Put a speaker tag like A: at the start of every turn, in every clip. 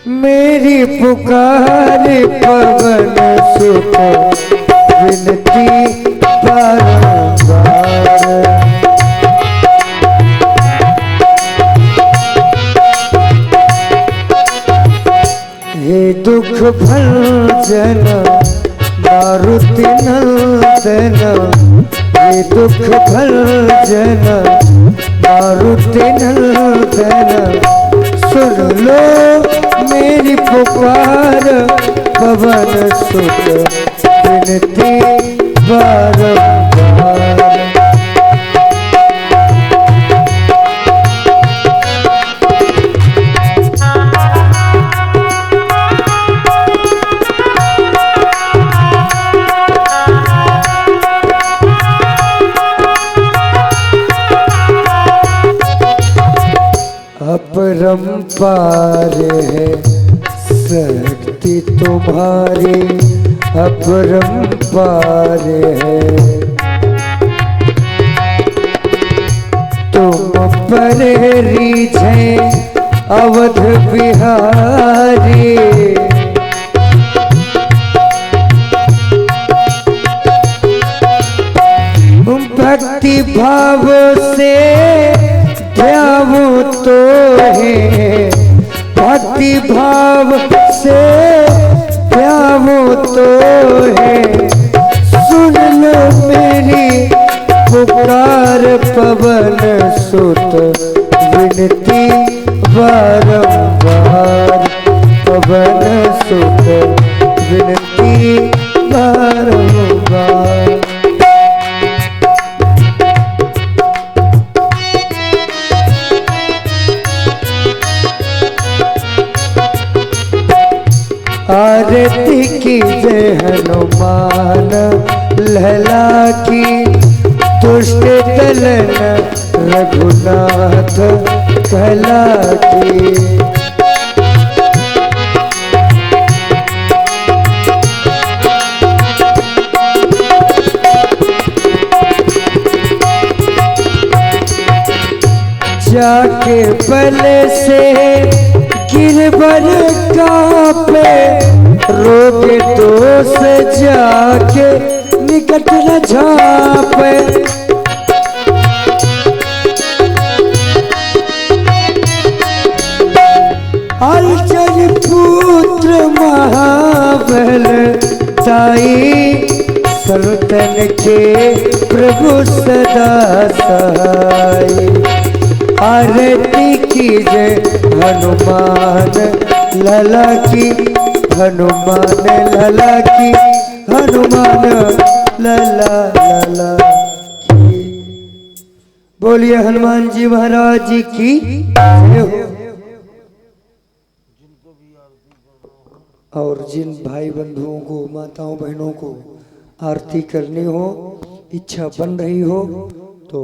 A: मेरी पुकार पवन सुत विनती बारंबार। हे दुख भंजन मारुति नंदन, हे दुख भंजन मारुति नंदन, सुन लो मेरी पुकार पवन सुत विनती बारंबार। अपरंपार है शक्ति तुम्हारी, अपरंपार है तुम पर रीझे अवध बिहारी। भक्ति भाव से ध्यावो तो है, भक्ति भाव से ध्यावो तो है, सुन लो मेरी पुकार पवन सुत विनती बारंबार, पवन सुत विनती बारंबार। आरती की जय हनुमान लहला की, दुष्ट दलन रघुनाथ कहला की। जाके बल से गिरवर कांपे, रोके दोष जाके निकट न झापे। अलचर पुत्र महाबल ताई, संतन के प्रभु सदा सहाय। आरती की जय हनुमान लला की, हनुमान लला की, हनुमान लला लला की। बोलिए हनुमान जी महाराज जी की जय हो। और जिन भाई बंधुओं को, माताओं बहनों को आरती करनी हो, इच्छा बन रही हो तो,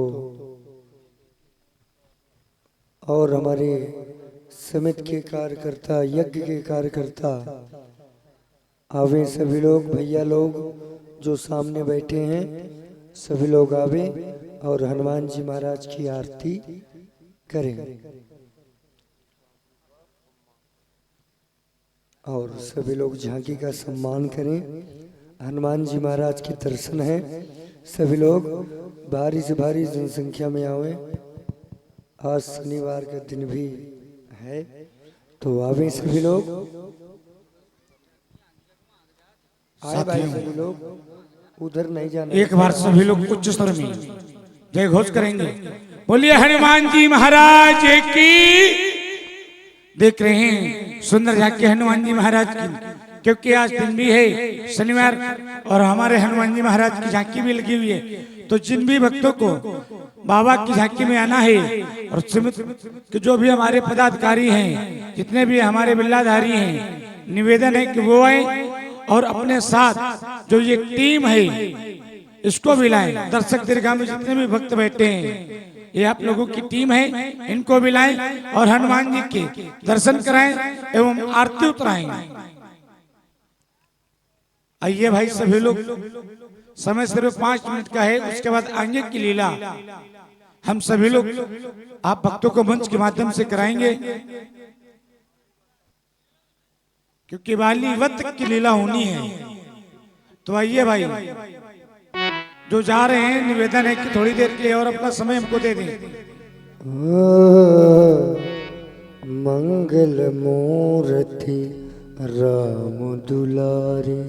A: और हमारे समिति के कार्यकर्ता, यज्ञ के कार्यकर्ता आवे, सभी लोग भैया लोग जो सामने बैठे हैं सभी लोग आवे और हनुमान जी महाराज की आरती करें। और सभी लोग झांकी का सम्मान करें। हनुमान जी महाराज के दर्शन है, सभी लोग भारी से भारी जनसंख्या में आवे। आज शनिवार का दिन भी है तो आवे सभी लोग, आए भाई सभी लोग, उधर नहीं जाना।
B: एक बार सभी लोग उच्च स्वर में जय घोष करेंगे। बोलिए हनुमान जी महाराज की। देख रहे हैं सुंदर झांकी हनुमान जी महाराज की, क्योंकि आज दिन भी है शनिवार और हमारे हनुमान जी महाराज की झांकी भी लगी हुई है। तो जिन भी भक्तों को बाबा की झांकी में आना है और कि जो भी हमारे पदाधिकारी हैं, जितने भी हमारे बिल्लाधारी हैं, निवेदन है कि वो आए और अपने साथ जो ये टीम है इसको भी लाएं। दर्शक दीर्घा में जितने भी भक्त बैठे हैं ये आप लोगों की टीम है, इनको भी लाएं और हनुमान जी के दर्शन कराएं एवं आरती उतराएं। आइए भाई सभी लोग, समय सिर्फ 5 मिनट का है, उसके बाद आगे की लीला हम सभी लोग आप भक्तों को मंच के माध्यम से कराएंगे। क्योंकि बालीवत की लीला होनी है। तो आइए भाई, जो जा रहे हैं निवेदन है कि थोड़ी देर के लिए और अपना समय हमको दे दें।
A: मंगल मूर्ति राम दुलारे,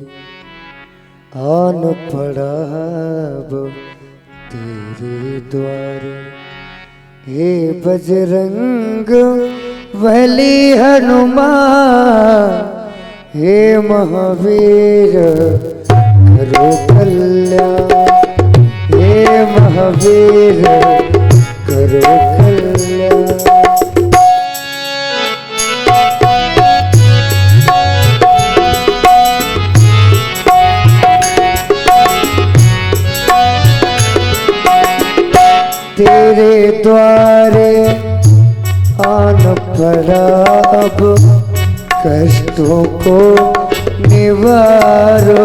A: आन पड़ा अब तेरे द्वारे। हे बजरंग बली हनुमान, हे महावीर करो कल्याण, हे महावीर करो कल्याण। तेरे द्वारे आन पड़ा अब, कष्टों को निवारो।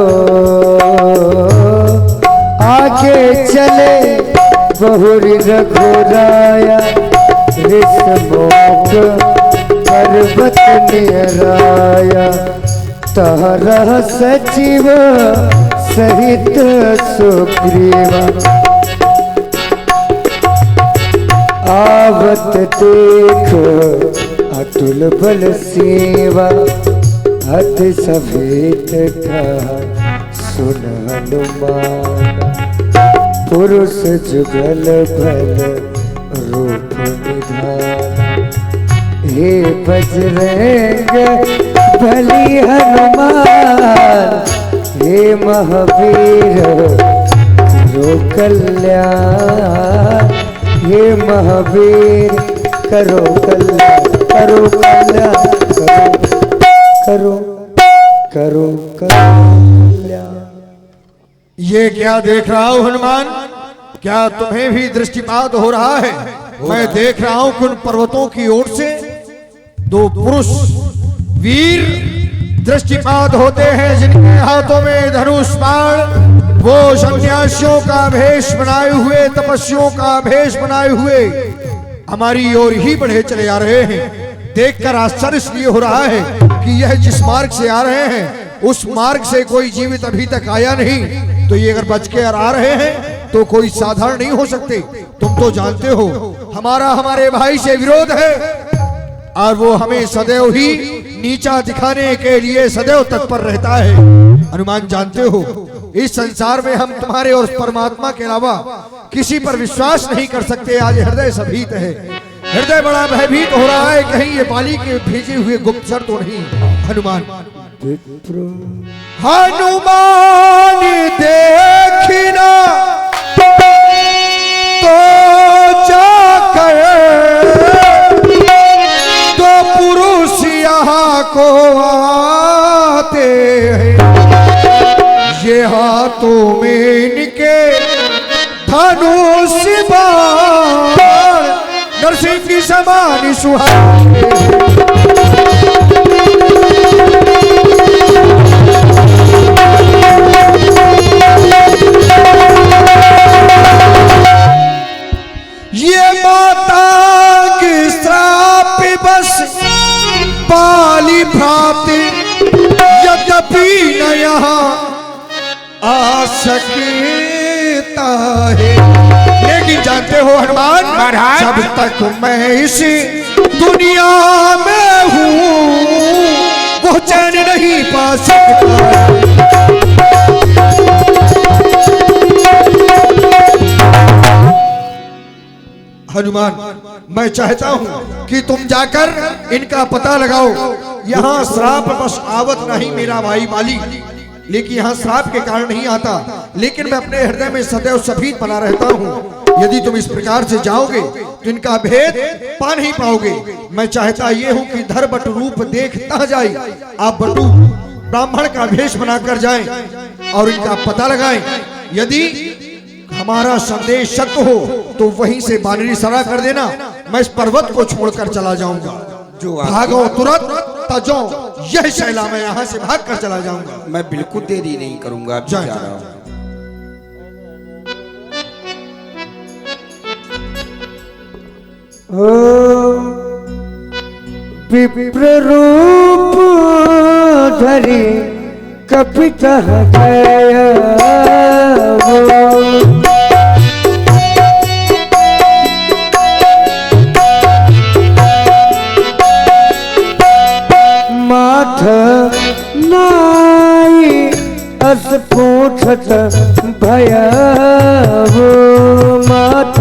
A: आगे चले बहुरी रघुराया, ऋषमुख पर्वत निराया। तारा सचिव सहित सुग्रीवा, आवत देख अतुल बल सेवा। अति सभेत कहा सुन हनुमान, पुरुष जुगल बल रूप निधान। हे बजरंग बली हनुमान, हे महावीर करो कल्याण। हे महावीर करो कल्याण, करो कल्याण, करो करो कल्याण।
C: ये क्या देख रहा हूं हनुमान? क्या तुम्हें भी दृष्टिपात हो रहा है? मैं देख रहा हूं कि उन पर्वतों की ओर से दो पुरुष वीर दृष्टिपात होते हैं, जिनके हाथों में धनुष बाण, वो सन्यासियों का भेष बनाए हुए, तपस्वियों का भेष बनाए हुए हमारी ओर ही बढ़े चले आ रहे हैं। देखकर आश्चर्य इसलिए हो रहा है कि यह जिस मार्ग से आ रहे हैं उस मार्ग से कोई जीवित अभी तक आया नहीं। तो ये अगर बच के आ रहे हैं तो कोई साधारण नहीं हो सकते। तुम तो जानते हो हमारा हमारे भाई से विरोध है, और वो हमें सदैव ही नीचा दिखाने के लिए सदैव तत्पर रहता है। हनुमान जानते हो इस संसार में हम तुम्हारे और परमात्मा के अलावा किसी पर विश्वास नहीं कर सकते। आज हृदय सभीत है, हृदय बड़ा भयभीत हो रहा है, कहीं ये बाली के भेजे हुए गुप्तचर तो नहीं। हनुमान हनुमान देखना तो जाकर दो पुरुष यहाँ को आते हैं, ये हाथों में इनके धनुष बाण नरसिंह की समान सुहाते। ये माता की श्राप बस बाली भ्राति, यद्यपि न यहाँ आ सकता है। लेकिन जानते हो हनुमान, जब तक मैं इस दुनिया में हूँ वो चैन नहीं पा सकता। हनुमान मैं चाहता हूँ कि तुम जाकर इनका पता लगाओ। यहाँ श्राप बस आवत नहीं मेरा भाई बाली, लेकिन यहाँ श्राप के कारण नहीं आता, लेकिन मैं अपने हृदय में सदैव सभीत बना रहता हूँ। यदि तुम इस प्रकार से जाओगे तो इनका भेद पा नहीं पाओगे। मैं चाहता ये हूँ कि धर बटु रूप देखता जाए, आप बटु ब्राह्मण का भेष बनाकर जाएं और इनका पता लगाएं। यदि हमारा संदेश सत्य हो तो वहीं से बानरी सरा कर देना, मैं इस पर्वत को छोड़कर चला जाऊंगा।
D: जो
C: भागो तुरंत तजो, यह शैला मैं यहाँ से भाग कर चला जाऊंगा।
D: मैं बिल्कुल देरी नहीं करूंगा, अभी जा रहा हूँ।
A: विप्र रूप धरी कपित गया माथ नाई अस पूछत भया माथ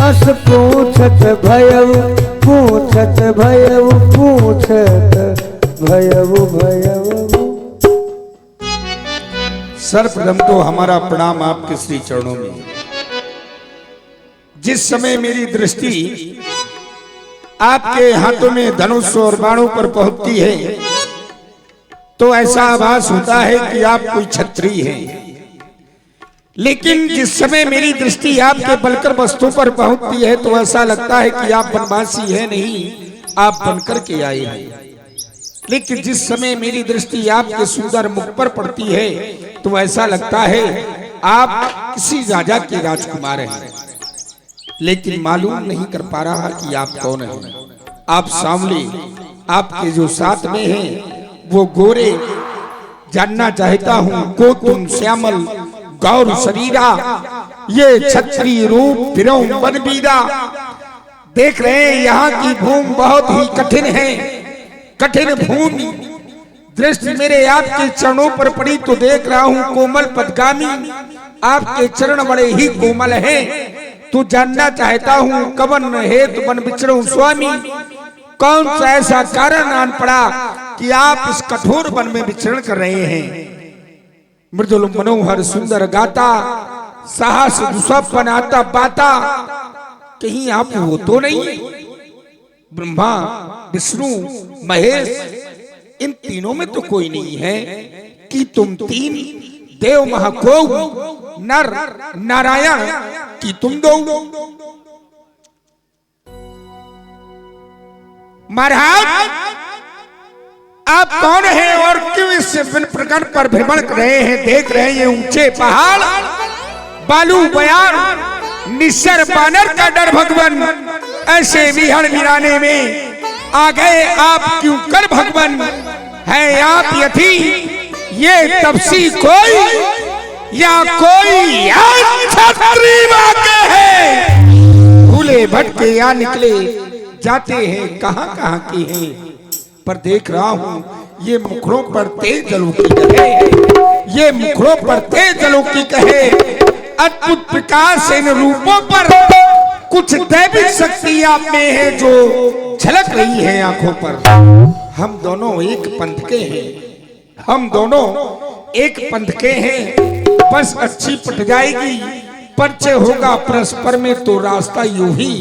A: अस पूछत भयउ पूछत भयउ पूछत भयउ भयउ।
D: सर्वप्रथम तो हमारा प्रणाम आपके श्री चरणों में। जिस समय मेरी दृष्टि आपके हाथों में धनुष और बाणों पर पहुंचती है तो ऐसा आभास होता है कि आप कोई क्षत्रिय हैं। लेकिन जिस समय मेरी दृष्टि आपके बलकर वस्तु पर पहुंचती है तो ऐसा लगता है कि आप वनवासी हैं, नहीं आप बनकर के आए हैं। लेकिन जिस समय मेरी दृष्टि आपके सुंदर मुख पर पड़ती है तो ऐसा लगता है आप किसी राजा के राजकुमार हैं। लेकिन मालूम नहीं कर पा रहा कि आप कौन हैं। आप सांवले, आपके जो साथ में हैं वो गोरे। जानना चाहता हूं को तुम श्यामल गौर शरीरा, ये क्षत्रिय रूप फिरौ बनबीरा। देख रहे हैं यहाँ की भूमि बहुत ही कठिन है, कठिन भूमि। दृष्टि मेरे आपके चरणों पर पड़ी तो देख रहा हूँ कोमल पदगामी, आपके चरण बड़े ही कोमल हैं। तो जानना चाहता हूँ कवन हेतु बन बिछड़ो स्वामी, कौन सा ऐसा कारण आन पड़ा कि आप इस कठोर वन में विचरण कर रहे हैं। मृदुल मनोहर सुंदर गाता, साहस दुसप बनाता बाता, कहीं आप वो तो नहीं? ब्रह्मा विष्णु महेश इन तीनों में तो कोई नहीं है कि तुम तीन देव महाको नर नारायण की तुम दो। महाराज आप कौन हैं और क्यों इस प्रकरण पर भ्रमण कर रहे हैं? देख रहे हैं ये ऊंचे पहाड़, बालू बयान, निश्चर बानर का डर भगवान, ऐसे विहड़ विराने में आ गए आप क्यों कर भगवान? है आप यथी ये तपसी कोई या कोई क्षत्रिय वाक्य है? भूले भटके या निकले जाते हैं कहां कहां के हैं, पर देख रहा हूं ये मुखड़ों पर तेज जलों की कहे, ये मुखड़ों पर तेज जलों की कहे। अद्भुत प्रकाश इन रूपों पर कुछ दैविक शक्ति आप में है जो झलक रही है आंखों पर। हम दोनों एक पंथ के हैं, हम दोनों एक पंथ के हैं। बस अच्छी पट जाएगी, परिचय होगा परस्पर में तो रास्ता यूं ही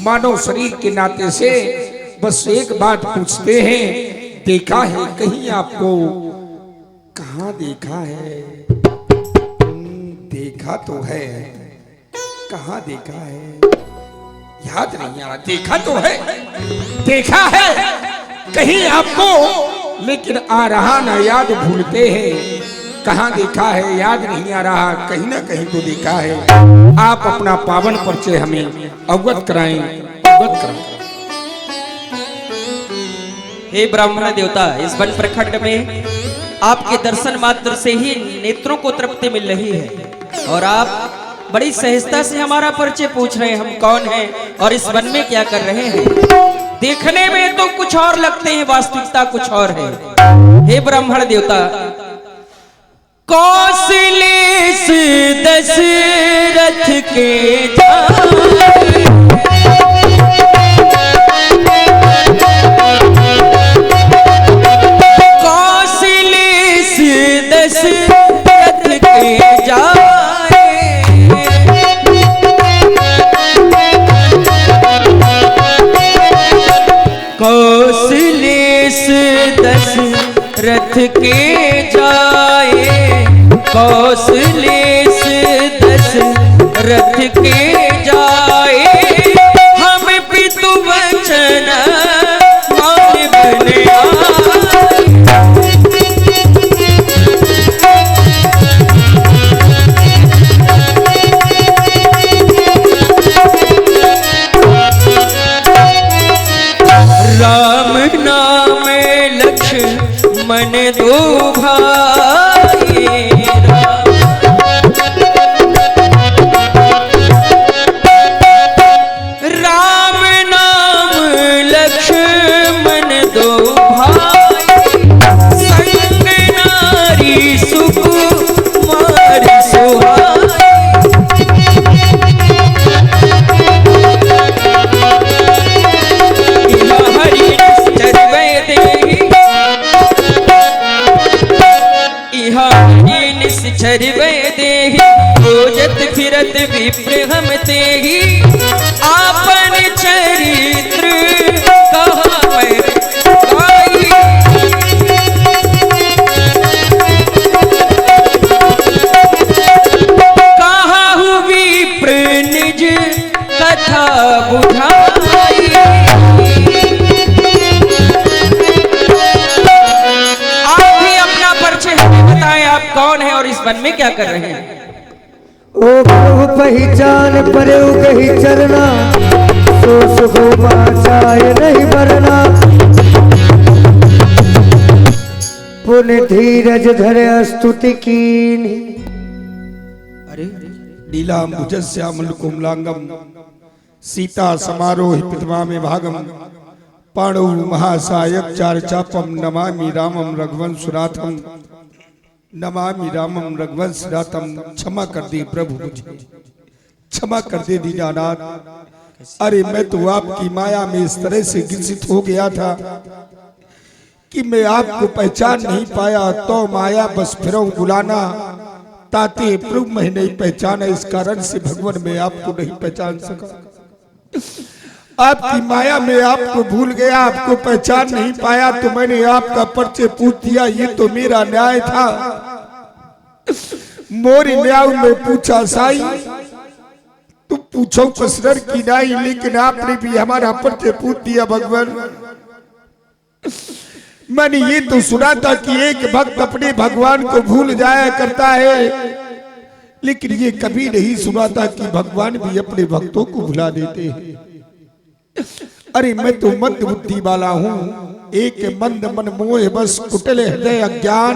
D: मानव शरीर के नाते से बस एक बात पूछते हैं, देखा है कहीं आपको? कहाँ देखा है? देखा तो है, कहाँ देखा है? याद नहीं आ रहा। देखा तो है, देखा है कहीं आपको, लेकिन आ रहा ना याद, भूलते हैं। कहाँ देखा है याद नहीं आ रहा, कहीं ना कहीं तो देखा है। आप अपना पावन परिचय हमें अवगत कराएं, अवगत कराएं।
E: हे ब्राह्मण देवता, इस वन प्रखंड में आपके दर्शन मात्र से ही नेत्रों को तृप्ति मिल रही है और आप बड़ी सहजता से हमारा परिचय पूछ रहे हैं, हम कौन हैं और इस वन में क्या कर रहे हैं। देखने में तो कुछ और लगते हैं, वास्तविकता कुछ और है। हे ब्राह्मण देवता, कौशले से दशरथ के जाए, कौशले से दशरथ के जाए, कौशले से दशरथ के जाए, कौशलेश दशरथ के जाए, हम पितु वचन मान बने मन दो भाई राम नाम लक्ष्मण दो भाई संग नारी सुकुमार सुहाई छरवे देहि खोजत फिरत विप्र हम तेहि आपन चरित्र कहा मैं गाई कहाहु विप्र निज कथा बुझाई आप भी अपना परिचय हमें बताएं, आप कौन है और इस वन में क्या कर रहे हैं?
A: ओ प्रभु पहचान परे कही चरना सो सुखो जाय नहीं बरना पुण्य धीरज धरे स्तुति कीनी।
E: अरे
D: नीलाम्बुजस्यामल कुमलांगम सीता समारोह पितमा में भागम पाणु महासायक चार चापम नमामि रामम रघुवंशनाथम नमामि रामम रघुवंशनाथम। क्षमा कर दे प्रभु, मुझे क्षमा कर दे दीनानाथ। अरे मैं तो आपकी माया में इस तरह से ग्रसित हो गया था कि मैं आपको पहचान नहीं पाया, तो माया बस फिरऊं बुलाना ताते प्रभु मैं नहीं पहचाना, इस कारण से भगवान मैं आपको नहीं पहचान सका। आपकी माया में आपको भूल गया, आपको पहचान नहीं पाया, तो मैंने आपका परिचय पूछ दिया। ये तो मेरा न्याय था। मोरी न्याय में पूछा साई तुम पूछो कसर की नाई, लेकिन आपने भी हमारा परिचय पूछ दिया भगवान। मैंने ये तो सुना था कि एक भक्त अपने भगवान को भूल जाया करता है, लेकिन ये कभी नहीं सुना था कि भगवान भी अपने भक्तों को भुला देते हैं। अरे मैं तो मंद बुद्धि वाला हूँ, एक मंद मन मोह बस कुटिल हृदय अज्ञान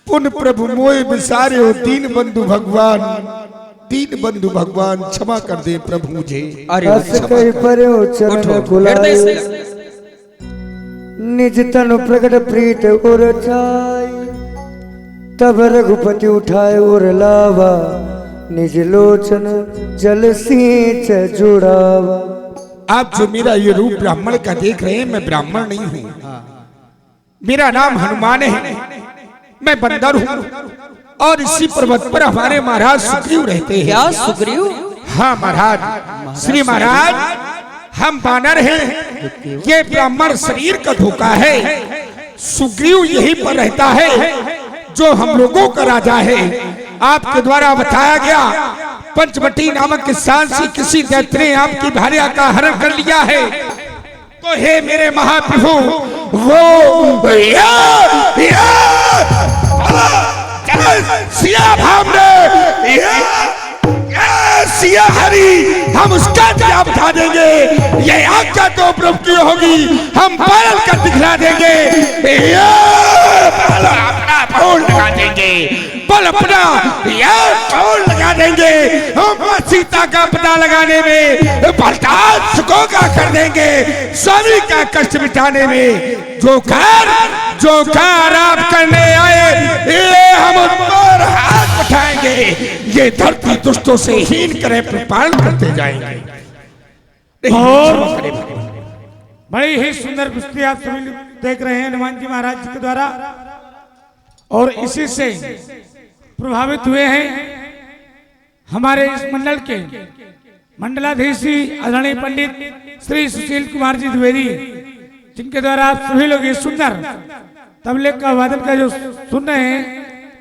D: पुन प्रभु मोह विसारे हो दीन बंधु भगवान, दीन बंधु भगवान क्षमा कर दे प्रभु मुझे।
A: हस कहि परे चरण बुलाए निज तनु प्रकट प्रीत उर छाई तब रघुपति उठाए उर लावा निज लोचन जल सींच जुड़ावा।
D: आप जो मेरा ये रूप ब्राह्मण का देख रहे हैं, मैं ब्राह्मण नहीं हूँ, मेरा नाम हनुमान है, मैं बंदर हूँ और इसी पर्वत पर हमारे महाराज सुग्रीव रहते हैं।
E: क्या सुग्रीव?
D: हाँ महाराज, श्री महाराज हम बानर हैं, ये ब्राह्मण शरीर का धोखा है। सुग्रीव यहीं पर रहता है जो हम लोगों का राजा है। आपके द्वारा बताया गया पंचवटी नामक स्थान से किसी दैत्य ने आपकी भार्या का हरण कर लिया है, तो हे मेरे महाप्रभु वो सिया भामरे सिया हरी हम उसका दिया बता देंगे। ये आज्ञा तो प्रभु की होगी, हम पालन कर दिखला देंगे, अपना फोन लगा देंगे, बल अपना फोन लगा देंगे, हम सीता का पता लगाने में बलदान सुखों का कर देंगे, स्वामी का कष्ट मिटाने में जो कार आप करने आए ये हम उन पर हाथ उठाएंगे, ये धरती दुष्टों से हीन करे पालन करते जाएंगे।
B: और बड़ी ही सुंदर कुश्ती आप सभी देख रहे हैं हनुमान जी महाराज जी के द्वारा, और इसी से प्रभावित हुए हैं हमारे इस मंडल के मंडलाधीश आदरणीय पंडित श्री सुशील कुमार जी द्विवेदी, जिनके द्वारा आप सभी लोग ये सुंदर तबले का वादन का जो सुन रहे हैं,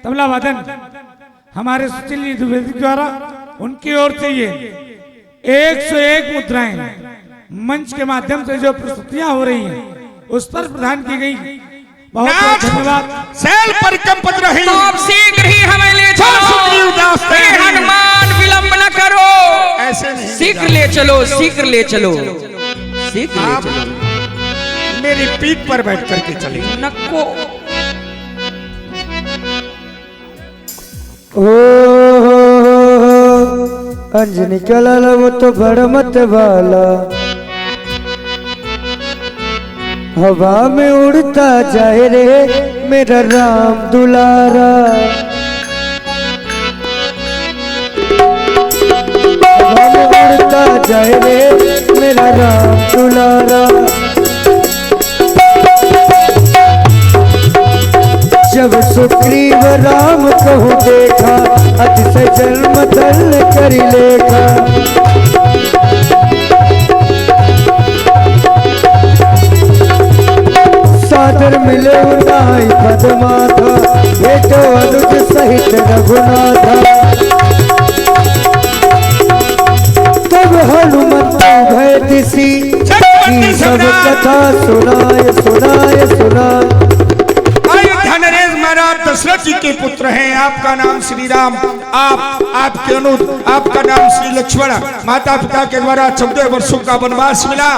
B: तबला वादन हमारे सुशील जी द्विवेदी द्वारा, उनकी ओर से ये 101 मुद्राएं मंच के माध्यम से जो प्रस्तुतियां हो रही हैं उस पर प्रदान की गई। बहुत बहुत धन्यवाद।
D: सेल पर कंपत रही,
E: तो आप शीघ्र ही हमें ले चलो, हनुमान विलंब न करो,
D: ऐसे नहीं
E: शीघ्र ले चलो, शीघ्र ले चलो, शीघ्र ले चलो।
D: मेरी पीठ पर बैठ करके चले।
E: नको
A: ओ अंजनी का लाला वो तो बड़ा मत वाला, हवा में उड़ता जाए रे मेरा राम दुलारा। हवा में उड़ता जाए रे मेरा राम दुलारा। जब सुग्रीव राम कहूँ देखा, अतिशय जन्म धन करी लेखा। सादर मिले उनाई पदमाथा, बेटो अनुज सहित रघुनाथा। तब हनुमंत भय दिसी, की सब कथा सुनाए सुनाए सुनाए।
D: नरेश महाराज दशरथ जी के पुत्र हैं, आपका नाम श्री राम, आपके अनुज, आपका नाम श्री लक्ष्मण। माता पिता के द्वारा 14 वर्षों का वनवास मिला।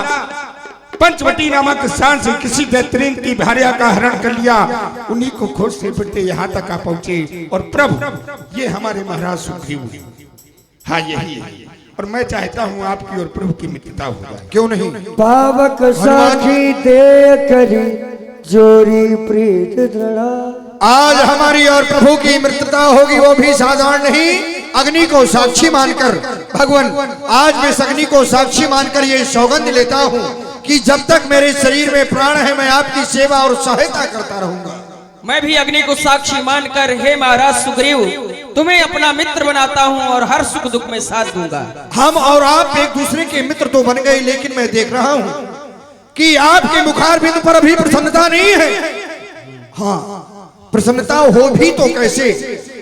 D: पंचवटी नामक स्थान से किसी बेहतरीन की भार्या का हरण कर लिया। उन्हीं को खोज से फिरते यहाँ तक आ पहुंचे। और प्रभु ये हमारे महाराज सुग्रीव, हाँ यही है। और मैं चाहता हूँ आपकी और प्रभु की मित्रता हो जाए, क्यों नहीं।
A: पावक साखी दे करी जोरी प्रीत दृढ़ा।
C: आज हमारी और प्रभु की मित्रता होगी, वो भी साधारण नहीं। अग्नि को साक्षी मानकर भगवान, आज मैं इस अग्नि को साक्षी मानकर ये सौगंध लेता हूँ कि जब तक मेरे शरीर में प्राण है मैं आपकी सेवा और सहायता करता रहूंगा।
E: मैं भी अग्नि को साक्षी मानकर हे महाराज सुग्रीव तुम्हें अपना मित्र बनाता हूँ और हर सुख दुख में साथ दूंगा।
C: हम और आप एक दूसरे के मित्र तो बन गए, लेकिन मैं देख रहा हूँ कि आपके मुखार बिंदु पर अभी प्रसन्नता नहीं है। हाँ, प्रसन्नता हो भी तो कैसे।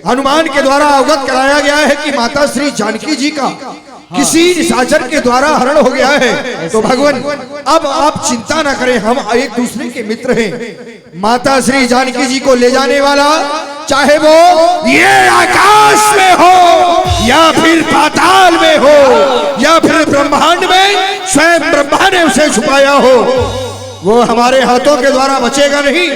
C: हनुमान के द्वारा अवगत कराया गया है कि माता श्री जानकी जी का किसी निशाचर के द्वारा हरण हो गया है। तो भगवान अब आप चिंता न करें, हम एक दूसरे के मित्र हैं। माता श्री जानकी जी को ले जाने वाला, चाहे वो ये आकाश में हो या फिर पाताल में हो या फिर ब्रह्मांड में स्वयं ब्रह्मा ने उसे छुपाया हो, वो हमारे हाथों के द्वारा बचेगा नहीं।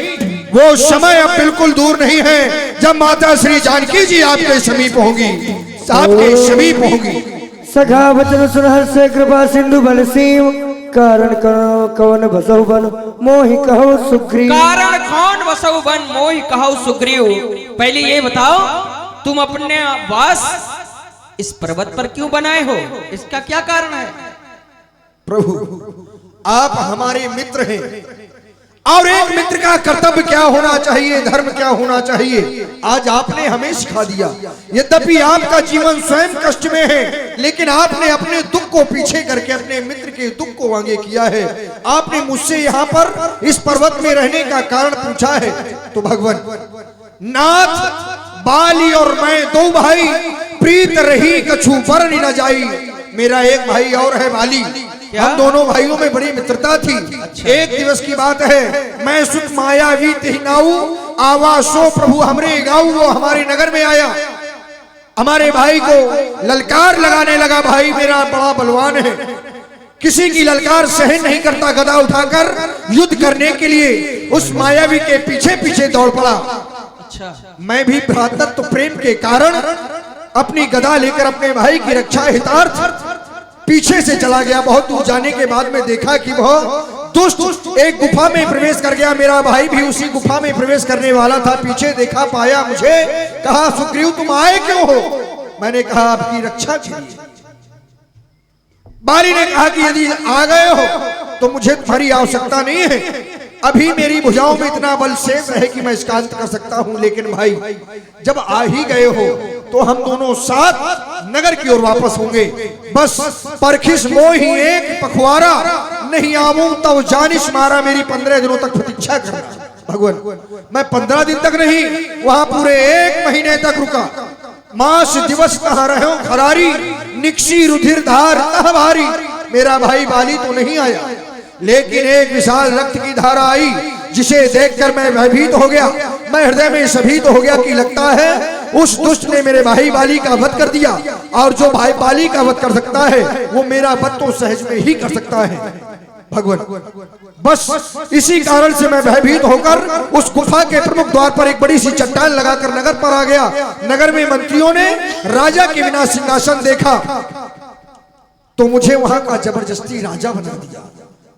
C: वो समय अब बिल्कुल दूर नहीं है जब माता श्री जानकी जी आपके समीप होंगी, आपके समीप होंगी।
A: सखा वचन सुन हर्ष कृपा सिंधु बल सीम, कारण कौन बसौ बन मोहि कहो सुग्रीव।
E: कारण कौन बसौ बन मोहि कहो सुग्रीव। पहले ये बताओ तुम अपने वास इस पर्वत पर क्यों बनाए हो, इसका क्या कारण है।
C: प्रभु आप हमारे मित्र हैं और एक मित्र का कर्तव्य क्या होना चाहिए, धर्म क्या होना चाहिए, आज आपने हमें सिखा दिया। यद्यपि आपका जीवन स्वयं कष्ट में है, लेकिन आपने अपने दुख को पीछे करके अपने मित्र के दुख को आगे किया है। आपने मुझसे यहाँ पर इस पर्वत में रहने का कारण पूछा है। तो भगवान नाथ बाली और मैं दो भाई, प्रीत रही कछु बरन न जाई। मेरा एक भाई और है बाली, हम दोनों भाइयों में बड़ी मित्रता थी। एक दिवस की बात है, मैं सुत मायावी तिहनाऊ आवासो प्रभु हमरे गाऊ। वो हमारे नगर में आया, हमारे भाई को ललकार लगाने लगा। भाई मेरा बड़ा बलवान है, किसी की ललकार सहन नहीं करता। गदा उठाकर युद्ध करने के लिए उस मायावी के पीछे पीछे दौड़ पड़ा। मैं भी भ्रातृत्व प्रेम के कारण अपनी गदा लेकर अपने भाई की रक्षा हितार्थ पीछे से चला गया। बहुत दूर जाने के बाद में देखा कि वह दुष्ट एक गुफा में प्रवेश कर गया। मेरा भाई भी उसी गुफा में प्रवेश करने वाला था। पीछे देखा, पाया मुझे, कहा सुग्रीव तुम आए क्यों हो। मैंने कहा आपकी रक्षा के लिए। बाली ने कहा कि यदि आ गए हो तो मुझे तुम्हारी आवश्यकता नहीं है। अभी मेरी भुजाओं में इतना बल शेष है कि मैं इसका अंत कर सकता हूं, लेकिन भाई जब आ ही गए हो तो हम दोनों साथ नगर की ओर वापस होंगे। बस परखिस मोहि एक पखवारा, नहीं आऊं तब जानिश मारा। मेरी 15 दिनों तक प्रतीक्षा करना। भगवान मैं 15 दिन तक नहीं, वहां पूरे 1 महीने तक रुका। मास दिवस कहाँ रहो खरारी, निक्सी रुधिर धार तह भारी। मेरा भाई बाली तो नहीं आया, लेकिन एक विशाल रक्त की धारा आई, जिसे देखकर मैं भयभीत हो गया। मैं हृदय में भयभीत हो गया कि लगता है उस दुष्ट ने मेरे भाई बाली का वध कर दिया, और जो भाई बाली का वध कर सकता है वो मेरा वध तो सहज में ही कर सकता है। भगवान। बस इसी कारण से मैं भयभीत होकर उस गुफा के प्रमुख द्वार पर एक बड़ी सी चट्टान लगाकर नगर पर आ गया। नगर में मंत्रियों ने राजा के बिना सिंहासन देखा तो मुझे वहां का जबरदस्ती राजा बना दिया।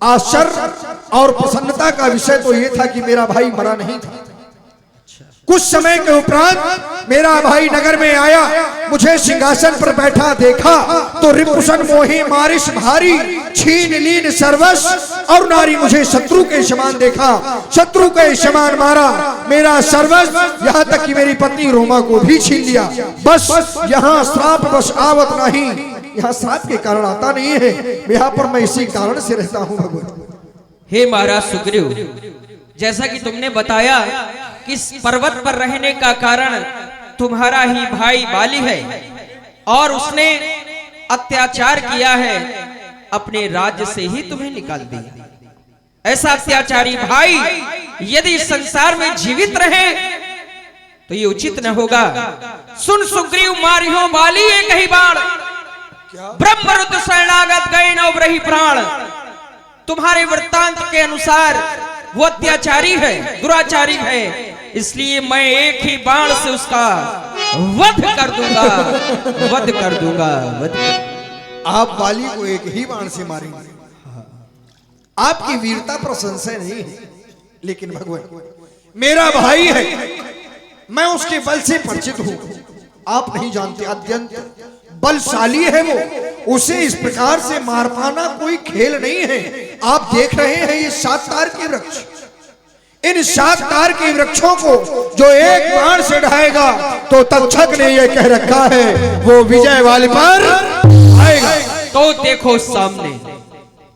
C: आश्चर्य और प्रसन्नता का विषय तो यह था कि मेरा भाई मरा नहीं था। कुछ समय के उपरांत मेरा भाई नगर में आया, मुझे सिंहासन पर बैठा देखा तो रिपुसन मोही मारिश भारी, छीन लीन सर्वस्व और नारी मुझे शत्रु के समान देखा, शत्रु के समान मारा मेरा सर्वस्व, यहाँ तक कि मेरी पत्नी रोमा को भी छीन लिया। बस यहाँ श्राप बस आवत नहीं, यहाँ श्राप के कारण आता नहीं है, यहाँ पर मैं इसी कारण से रहता हूँ भगवान।
E: हे महाराज सुग्रीव, जैसा कि तुमने बताया कि इस पर्वत पर रहने का कारण तुम्हारा ही भाई बाली है और उसने अत्याचार किया है, अपने राज्य से ही तुम्हें निकाल दिया। ऐसा अत्याचारी भाई यदि संसार में जीवित रहे तो ये उचित न होगा। सुन सुग्रीव, मारियो बाली एक ही बाण, ब्रह्मरुद्र शरणागत गए नवरही प्राण। तुम्हारे वृत्तांत के अनुसार वो अत्याचारी है, दुराचारी है, इसलिए मैं एक ही बाण से उसका वध कर दूंगा, वध कर दूंगा, वध कर।
C: आप बाली को एक ही बाण से मारेंगे, आपकी वीरता पर संशय नहीं है, लेकिन भगवान मेरा भाई है, मैं उसके बल से परिचित हूं। आप नहीं जानते, अत्यंत बलशाली है वो, उसे इस प्रकार से मार पाना कोई खेल नहीं है। आप देख रहे हैं ये 7 तार के वृक्ष, इन 7 तार के वृक्षों को जो एक बाण से ढाएगा तो तक्षक ने यह कह रखा है वो विजय वाले पर आएगा।
E: तो देखो सामने,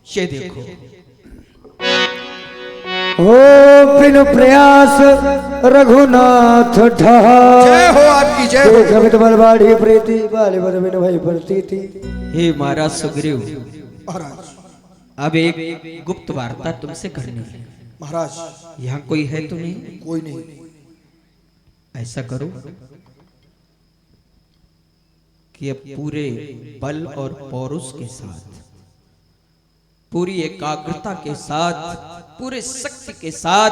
E: ये देखो।
A: हो बिन प्रयास रघुनाथ ढाल,
C: जय हो आपकी जय हो।
A: कवित बलवाड़ी प्रीति बाले बर बिन भई प्रतीति।
E: हे महाराज सुग्रीव,
C: महाराज
E: अब एक गुप्त वार्ता तुमसे करनी है।
C: महाराज
E: यहाँ कोई है तो नहीं?
C: कोई नहीं।
E: ऐसा करो कि अब पूरे बल और पौरुष के साथ, पूरी एकाग्रता के साथ, पूरे शक्ति के साथ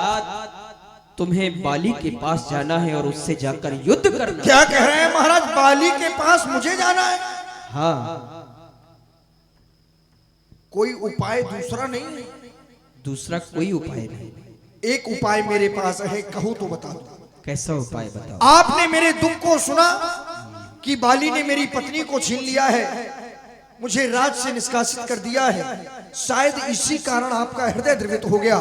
E: तुम्हें बाली के पास जाना है और उससे जाकर युद्ध करना।
C: क्या कह रहे हैं महाराज, बाली के पास मुझे जाना है?
E: हाँ।
C: कोई उपाय दूसरा नहीं है?
E: दूसरा कोई उपाय नहीं।
C: एक उपाय मेरे पास है, कहूं तो बता दो।
E: कैसा उपाय बताओ?
C: आपने मेरे दुख को सुना कि बाली ने मेरी पत्नी को छीन लिया है, मुझे राज से निष्कासित कर दिया है, शायद इसी कारण आपका हृदय द्रवित हो गया।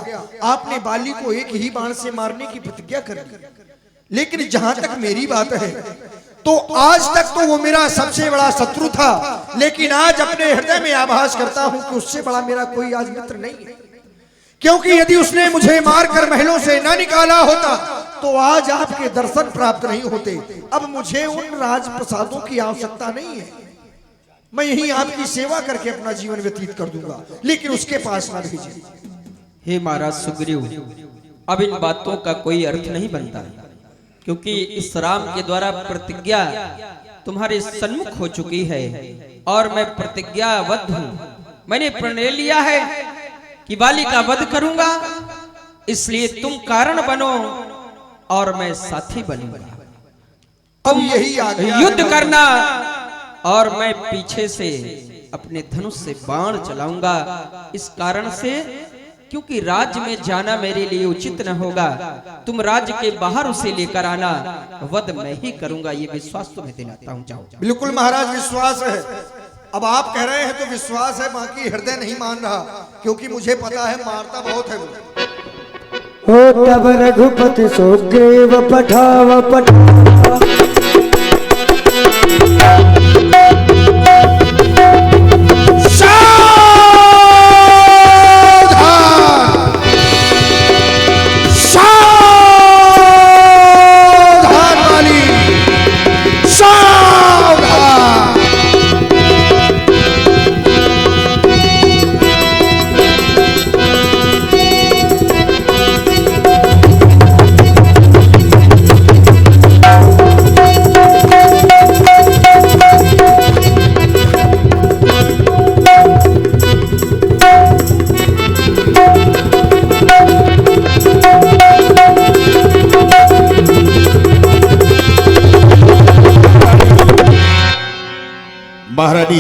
C: आपने बाली को एक ही बाण से मारने की प्रतिज्ञा कर ली। लेकिन जहां तक मेरी बात है तो आज तक तो वो मेरा सबसे बड़ा शत्रु था, लेकिन आज अपने हृदय में आभास करता हूं कि उससे बड़ा मेरा कोई आज मित्र नहीं है। क्योंकि यदि उसने मुझे मारकर महलों से न निकाला होता तो आज आपके दर्शन प्राप्त नहीं होते। अब मुझे उन राजप्रसादों की आवश्यकता नहीं है, मैं यही आपकी सेवा करके अपना जीवन व्यतीत कर दूंगा, लेकिन उसके पास ना भेजिए।
E: हे महाराज सुग्रीव, अब इन बातों का कोई अर्थ नहीं बनता, क्योंकि इस राम के द्वारा प्रतिज्ञा तुम्हारे सन्मुख हो चुकी है और मैं प्रतिज्ञाबद्ध हूं। मैंने प्रण लिया है कि बाली का वध करूंगा, इसलिए तुम कारण बनो और मैं साथी बनूंगा।
C: अब यही आज्ञा
E: युद्ध करना और मैं पीछे से अपने धनुष से बाण चलाऊंगा। इस कारण से क्योंकि राज्य में जाना मेरे लिए उचित न होगा, तुम राज्य के बाहर उसे लेकर आना, वध मैं ही करूंगा, ये विश्वास तुम्हें दिलाता हूं। जाओ।
C: बिल्कुल महाराज, विश्वास है। अब आप कह रहे हैं तो विश्वास है, बाकी हृदय नहीं मान रहा, क्योंकि मुझे पता है मारता बहुत है वो।
A: हो तब रघुपति सुग्रीव पठाव पठाव,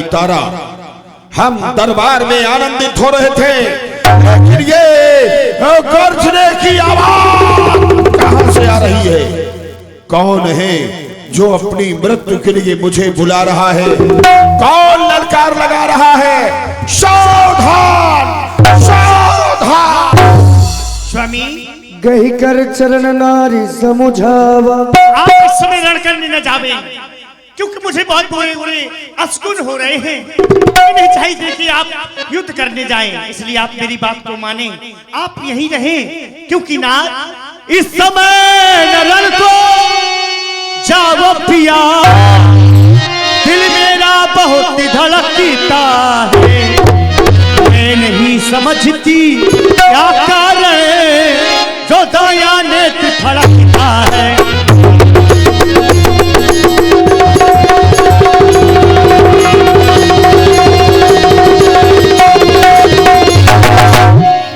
D: उतारा। हम दरबार में आनंदित हो रहे थे, लेकिन ये गर्जने की आवाज कहां से आ रही है? कौन है जो अपनी मृत्यु के लिए मुझे बुला रहा है? कौन ललकार लगा रहा है? सावधान सावधान।
F: स्वामी,
A: गही कर चरण नारी समुझावा।
F: आप इस समय रण करने न जावे, क्योंकि मुझे बहुत बुरे बुरे अस्कुन हो रहे हैं। नहीं चाहिए कि आप युद्ध करने जाएं, इसलिए आप मेरी बात को माने, आप यहीं रहें, क्योंकि ना इस समय न रण को जाओ पिया, दिल मेरा बहुत धड़कता है। मैं नहीं समझती क्या कारण जो दया नेत्र फड़कता है।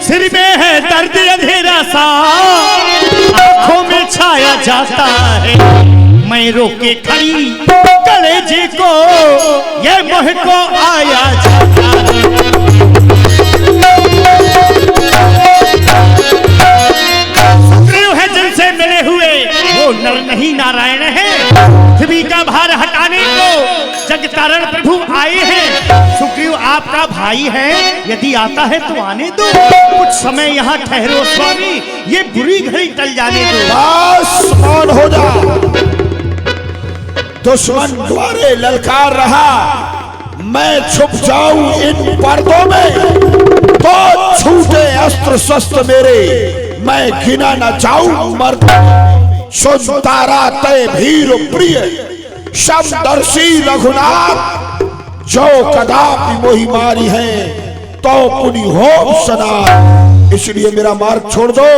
F: सिर में है दर्द अंधेरा सा, आंखों में छाया जाता है। मैं रोके खड़ी कलेजे को, ये मोह को आया जाता है। सुग्रीव है जिनसे मिले हुए, वो नर नहीं नारायण है। पृथ्वी का भार हटाने को जग तारण प्रभु आए हैं। सुग्रीव आपका भाई है, यदि आता है तो आने दो, कुछ समय यहाँ ठहरो स्वामी, ये बुरी घड़ी टल जाने दो।
D: बस मौन हो जा। दुश्मन द्वारे ललकार रहा, मैं छुप जाऊं इन पर्दों में तो छूटे अस्त्र शस्त्र मेरे, मैं गिना न जाऊं मर्द। सुन तारा तय भीर प्रिय शब्दर्शी रघुनाथ, जो कदापि मोहि मारी है तो पुनि हो सना। इसलिए मेरा मार्ग छोड़ दो,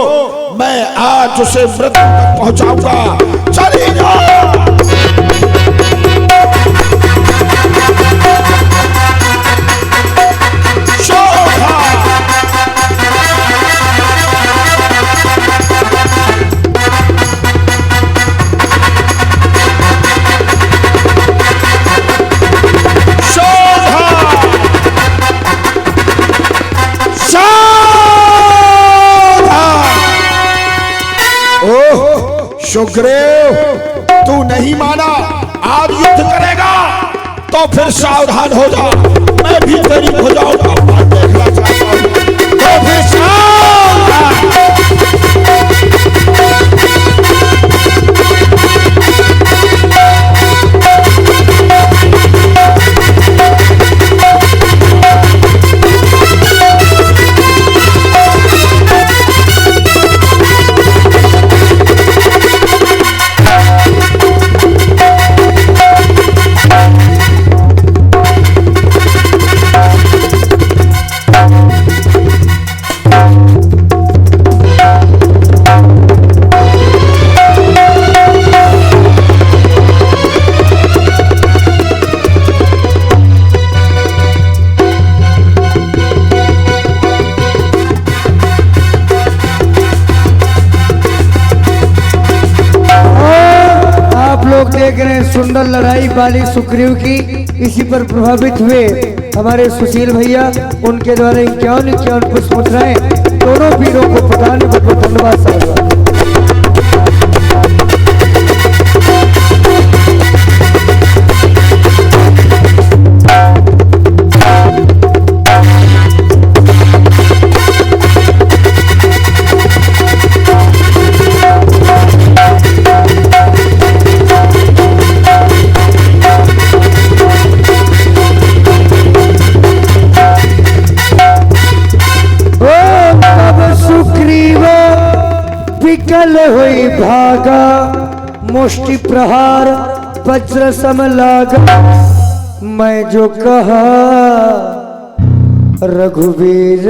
D: मैं आज उसे मृत्यु तक पहुंचाऊंगा। चली जाओ। सुग्रीव, तू नहीं माना, आज युद्ध करेगा तो फिर सावधान हो जा। मैं भी तेरी हो जाऊंगा, देखना चाहता हूं तो फिर सावधान।
A: देख रहे हैं सुंदर लड़ाई बाली सुग्रीव की। इसी पर प्रभावित हुए हमारे सुशील भैया, उनके द्वारा 51 पुष्प मुद्राएं दोनों वीरों को प्रदान बहुत धन्यवाद साहब। विकल हुई भागा, मुष्टि प्रहार वज्र सम लागा। मैं जो कहा रघुवीर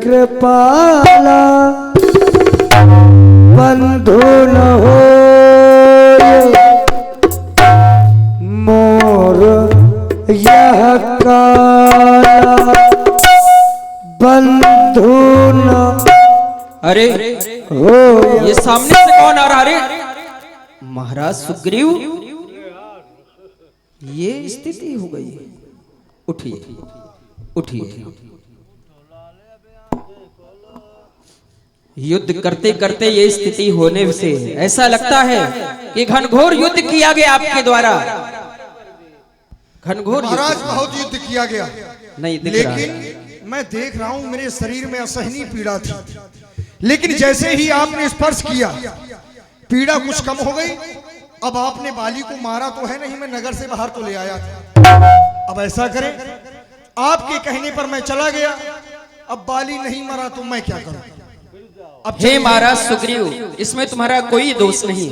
A: कृपाला, बंधु न हो मोर यह काला, बंधु न।
E: अरे
A: हो
E: ये सामने से कौन आ रहा? अरे महाराज सुग्रीव, ये स्थिति हो गई। उठिए उठिए। युद्ध करते करते ये स्थिति होने से ऐसा लगता है कि घनघोर युद्ध किया गया आपके द्वारा। घनघोर
C: महाराज बहुत युद्ध किया गया,
E: नहीं दिख रहा है।
C: लेकिन मैं देख रहा हूं मेरे शरीर में असहनीय पीड़ा थी, लेकिन जैसे ही आपने स्पर्श किया पीड़ा कुछ कम हो गई। अब आपने बाली को मारा तो है नहीं, मैं नगर से बाहर तो ले आया था। अब ऐसा करें, आपके कहने पर मैं चला गया, अब बाली नहीं मरा तो मैं क्या करूं? अब
E: हे महाराज सुग्रीव, इसमें तुम्हारा कोई दोष नहीं।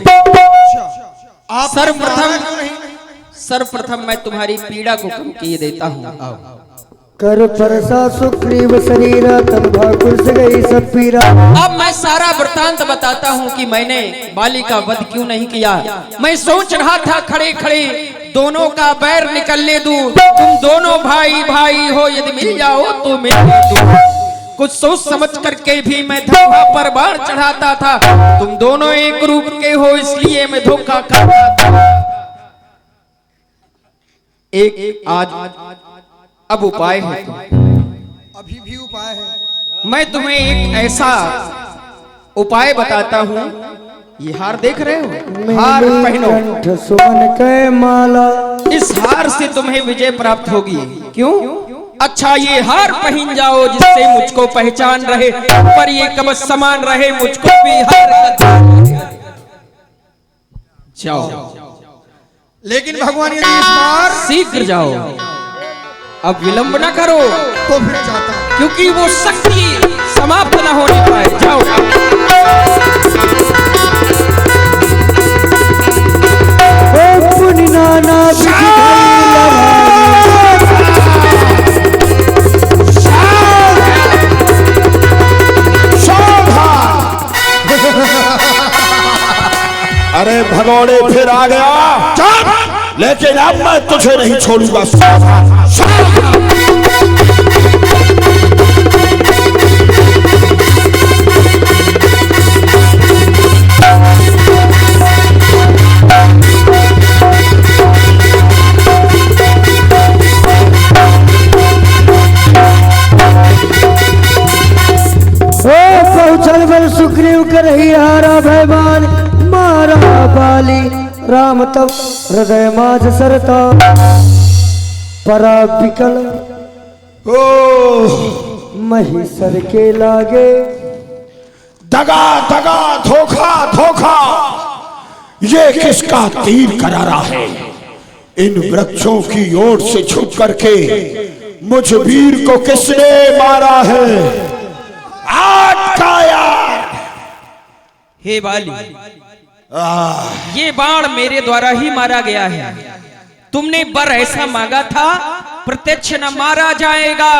C: आप
E: सर्वप्रथम मैं तुम्हारी पीड़ा को कम किए देता हूँ।
A: कर परसा सुग्रीव शरीर तन भाकुर से गई सब पीरा।
E: अब मैं सारा वृतांत बताता हूँ कि मैंने बाली का वध क्यों नहीं किया। मैं सोच रहा था खड़े खड़े दोनों का बैर निकलने दूं। तुम दोनों भाई भाई हो, यदि मिल जाओ तो मिल दूं। कुछ सोच समझ करके भी मैं धर्मा पर बाण चढ़ाता था। तुम दोनों एक रूप के हो, इसलिए मैं धोखा खाता था। एक आज अब उपाय है,
C: अभी भी उपाय है।
E: मैं तुम्हें एक ऐसा उपाय बताता हूँ। ये हार देख रहे हो, हार पहनो।
A: कंठ सुमन के माला,
E: इस हार से तुम्हें विजय प्राप्त होगी। क्यों? अच्छा ये हार पहन जाओ, जिससे मुझको पहचान रहे, पर ये कवच समान रहे, मुझको भी हार जाओ।
C: लेकिन भगवान यदि इस बार
E: शीघ्र जाओ, अब विलंब न करो,
C: तो फिर जाता हूं।
E: क्योंकि वो शक्ति समाप्त न होने पाए। जाओ।
A: ओ पुनि नाना
D: अरे भगोड़े फिर आ गया, लेकिन अब मैं तुझे नहीं छोड़ूंगा।
A: पहुँचल बल सुग्रीव कर ही हारा भयमान मारा बाली। राम तब हृदय माझ सरता परा बिकल महिषर के लागे।
D: दगा दगा धोखा धोखा, ये किसका तीर करारा है? इन वृक्षों की ओर से छुप करके मुझ वीर को किसने मारा है? आटकाया।
E: हे बाली, ये बाण मेरे द्वारा ही मारा गया है। तुमने वर ऐसा मांगा था, प्रत्यक्ष न मारा जाएगा।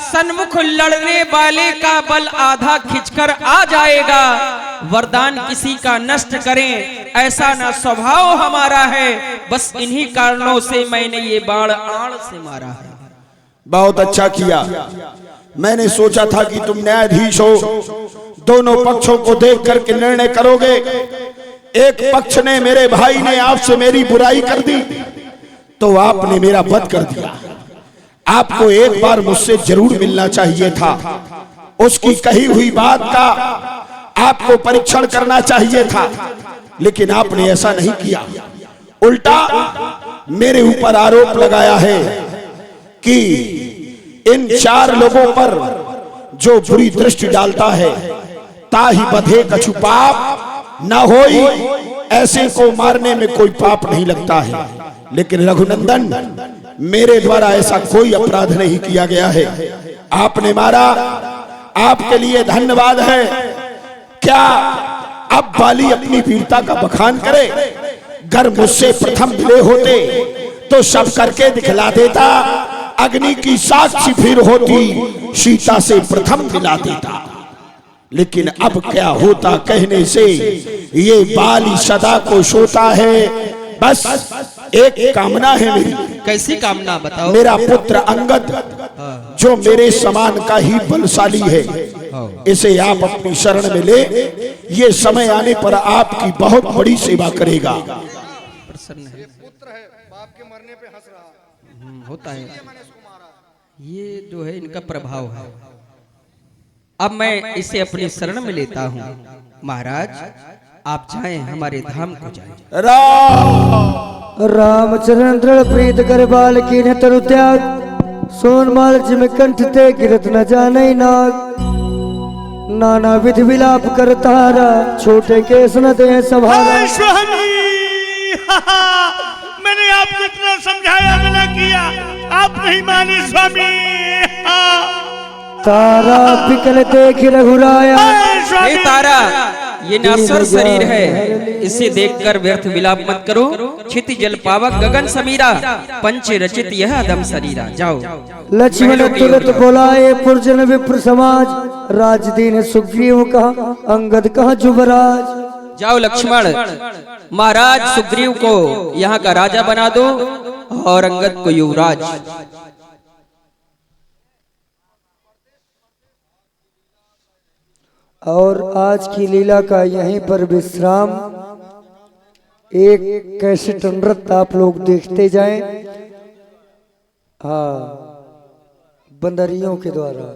E: सन्मुख लड़ने वाले का बल आधा खिंचकर आ जाएगा। वरदान किसी का नष्ट करें, ऐसा न स्वभाव हमारा है। बस इन्हीं कारणों से मैंने ये बाण आड़ से मारा है।
D: बहुत अच्छा किया। मैंने सोचा था कि तुम न्यायाधीश हो, दोनों पक्षों को देख करके निर्णय करोगे। एक पक्ष ने, मेरे भाई ने आपसे मेरी बुराई कर दी, तो आपने मेरा वध कर दिया। आपको एक बार मुझसे जरूर मिलना चाहिए था। उसकी कही हुई बात का आपको परीक्षण करना चाहिए था, लेकिन आपने ऐसा नहीं किया। उल्टा मेरे ऊपर आरोप लगाया है कि इन 4 लोगों पर जो बुरी दृष्टि डालता है, ताहि बधे कछु पाप न होई, ऐसे को मारने में कोई पाप नहीं लगता है। लेकिन रघुनंदन, मेरे द्वारा ऐसा कोई अपराध नहीं किया गया है। आपने मारा, आपके लिए धन्यवाद है। क्या अब बाली अपनी वीरता का बखान करे? अगर मुझसे प्रथम मिले होते तो सब करके दिखला देता। अग्नि की साक्षी फिर होती, सीता से प्रथम मिला देता। लेकिन अब क्या होता कहने से, ये बाली सदा को सोता है। बस एक कामना है मेरी।
E: कैसी कामना बताओ?
D: मेरा पुत्र अंगद, जो मेरे समान का ही बलशाली है, इसे आप अपनी शरण में ले। ये समय आने पर आपकी बहुत बड़ी सेवा करेगा।
E: प्रसन्न है,
C: पुत्र है, बाप के मरने पे हंस रहा
E: होता है।
C: मैंने इसको मारा।
E: ये जो है इनका प्रभाव है। अब मैं इसे अपनी शरण में लेता हूँ। महाराज आप जाएं, हमारे धाम को जाएं।
A: रामचंद्र प्रीत कर बाल की न तरु त्याग, सोनमाल जिम कंठ ते गिरत न जाने नाग। नाना विधि विलाप कर तारा, छोटे केस न दे सभारा।
F: हाय स्वामी, मैंने आपको इतना समझाया मना किया, आप नहीं माने स्वामी।
A: तारा बिकल देख रघुराया।
E: हे तारा, ये नश्वर शरीर है, इसे देखकर व्यर्थ विलाप मत करो। क्षिति जल पावक गगन समीरा, पंच रचित यह अदम शरीरा। जाओ।
A: लक्ष्मण तुरंत बोलाए पुरजन विप्र समाज, राजदीन सुग्रीव कहा अंगद कहा जुबराज।
E: जाओ लक्ष्मण, महाराज सुग्रीव को यहाँ का राजा बना दो और अंगद को युवराज।
A: और आज की लीला का यहीं पर विश्राम। एक कैसेट नृत्य आप लोग देखते जाएं। हाँ, बंदरियों के द्वारा।